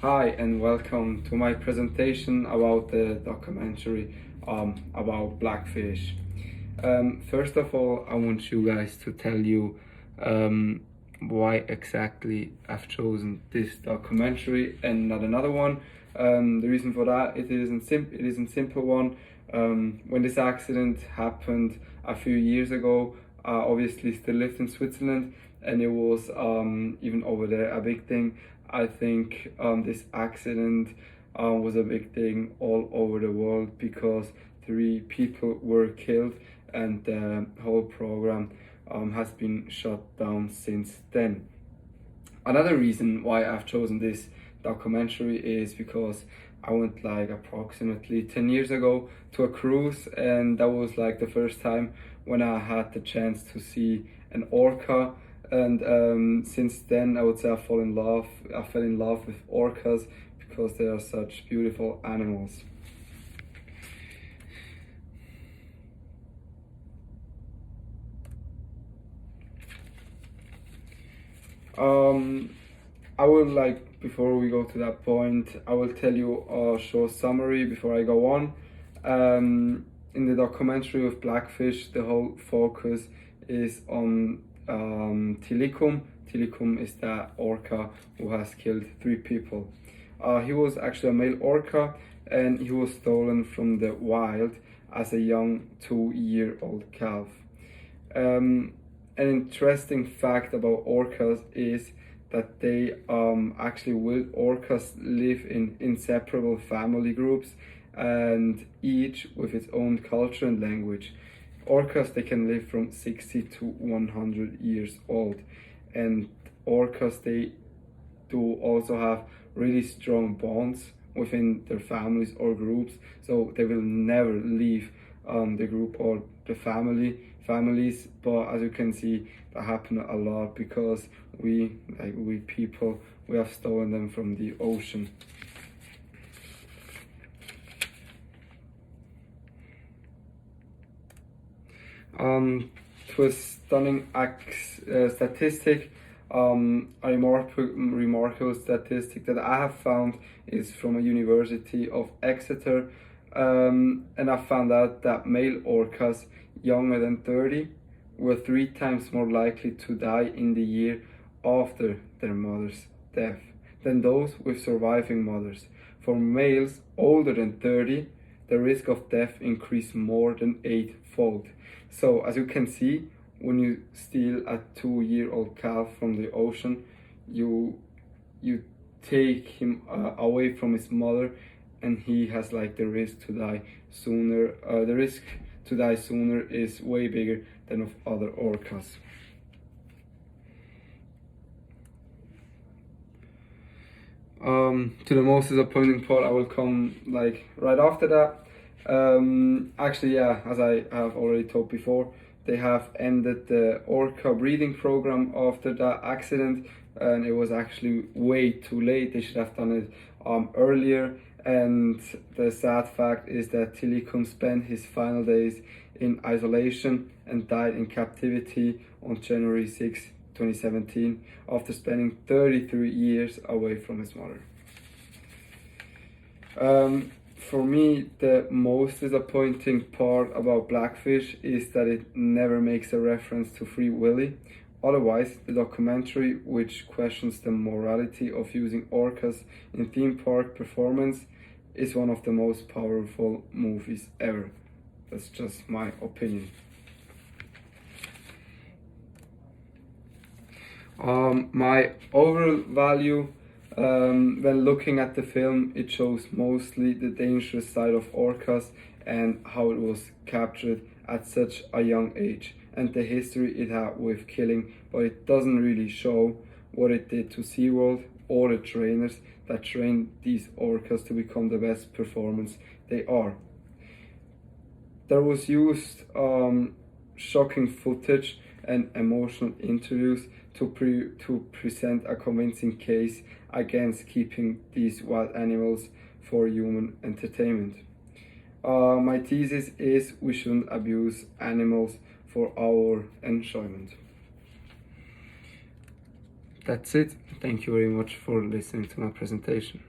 Hi and welcome to my presentation about the documentary about Blackfish. First of all, I want you guys to tell you why exactly I've chosen this documentary and not another one. The reason for that it is a simple one. When this accident happened a few years ago, I obviously still lived in Switzerland, and it was even over there a big thing. I think this accident was a big thing all over the world because three people were killed, and the whole program has been shut down since then. Another reason why I've chosen this documentary is because I went like approximately 10 years ago to a cruise, and that was like the first time when I had the chance to see an orca. And since then, I would say I fell in love with orcas because they are such beautiful animals. Um, I will like before we go to that point, I will tell you a short summary before I go on. In the documentary of Blackfish, the whole focus is on Tilikum. Tilikum is that orca who has killed three people. He was actually a male orca, and he was stolen from the wild as a young 2-year-old calf. Um, an interesting fact about orcas is that they actually wild orcas live in inseparable family groups, and each with its own culture and language. Orcas, they can live from 60 to 100 years old, and orcas, they do also have really strong bonds within their families or groups, so they will never leave the group or the families. But as you can see, that happen a lot because we people, we have stolen them from the ocean. To a stunning statistic, a remarkable statistic that I have found is from a University of Exeter, and I found out that male orcas younger than 30 were 3 times more likely to die in the year after their mother's death than those with surviving mothers. For males older than 30, the risk of death increased more than eightfold. So, as you can see, when you steal a 2-year-old calf from the ocean, you take him away from his mother, and he has like the risk to die sooner. The risk to die sooner is way bigger than of other orcas. To the most disappointing part, I will come like right after that. Actually, yeah, as I have already told before, they have ended the orca breeding program after that accident, and it was actually way too late. They should have done it earlier. And the sad fact is that Tilikum spent his final days in isolation and died in captivity on January 6, 2017, after spending 33 years away from his mother. For me, the most disappointing part about Blackfish is that it never makes a reference to Free Willy. Otherwise, the documentary, which questions the morality of using orcas in theme park performance, is one of the most powerful movies ever. That's just my opinion. My overall value, when looking at the film, it shows mostly the dangerous side of orcas and how it was captured at such a young age and the history it had with killing, but it doesn't really show what it did to SeaWorld or the trainers that trained these orcas to become the best performance they are. There was used shocking footage and emotional interviews to present a convincing case against keeping these wild animals for human entertainment. My thesis is we shouldn't abuse animals for our enjoyment. That's it. Thank you very much for listening to my presentation.